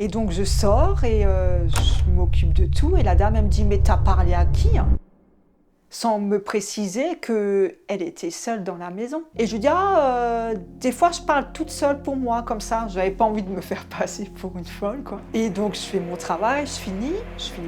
Et donc je sors et je m'occupe de tout. Et la dame, elle me dit « Mais t'as parlé à qui ?» Sans me préciser qu'elle était seule dans la maison. Et je lui dis « Ah, des fois je parle toute seule pour moi, comme ça. » J'avais pas envie de me faire passer pour une folle, quoi. Et donc je fais mon travail, je finis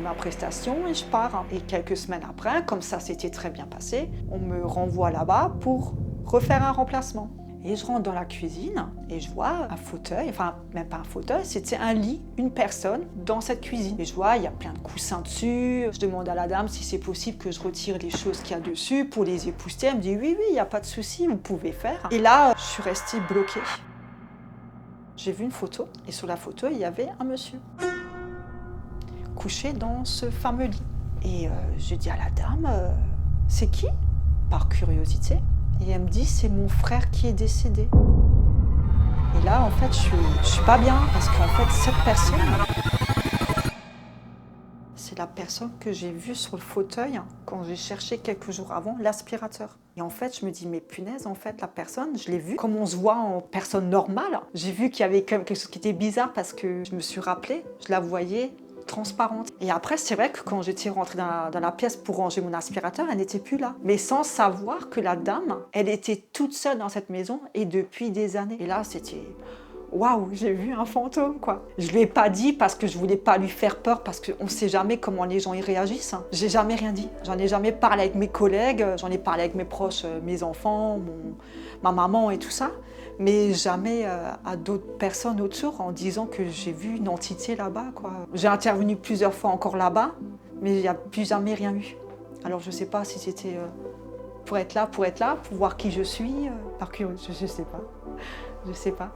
ma prestation et je pars. Et quelques semaines après, comme ça s'était très bien passé, on me renvoie là-bas pour refaire un remplacement. Et je rentre dans la cuisine et je vois un fauteuil, enfin même pas un fauteuil, c'était un lit, une personne dans cette cuisine. Et je vois, il y a plein de coussins dessus. Je demande à la dame si c'est possible que je retire les choses qu'il y a dessus pour les épousseter. Elle me dit oui, il n'y a pas de souci, vous pouvez faire. Et là, je suis restée bloquée. J'ai vu une photo et sur la photo, il y avait un monsieur couché dans ce fameux lit. Et je dis à la dame, c'est qui? Par curiosité. Et elle me dit, c'est mon frère qui est décédé. Et là, en fait, je suis pas bien, parce qu'en fait, cette personne, c'est la personne que j'ai vue sur le fauteuil quand j'ai cherché quelques jours avant l'aspirateur. Et en fait, je me dis, mais punaise, en fait, la personne, je l'ai vue comme on se voit en personne normale. J'ai vu qu'il y avait quand même quelque chose qui était bizarre parce que je me suis rappelée, je la voyais transparente. Et après, c'est vrai que quand j'étais rentrée dans la pièce pour ranger mon aspirateur, elle n'était plus là. Mais sans savoir que la dame, elle était toute seule dans cette maison et depuis des années. Et là, c'était... Waouh, j'ai vu un fantôme, quoi. Je lui ai pas dit parce que je voulais pas lui faire peur, parce qu'on sait jamais comment les gens y réagissent. J'ai jamais rien dit. J'en ai jamais parlé avec mes collègues, j'en ai parlé avec mes proches, mes enfants, ma maman et tout ça. Mais jamais à d'autres personnes autour en disant que j'ai vu une entité là-bas, quoi. J'ai intervenu plusieurs fois encore là-bas, mais il n'y a plus jamais rien eu. Alors je sais pas si c'était pour être là, pour voir qui je suis, par curiosité, je sais pas.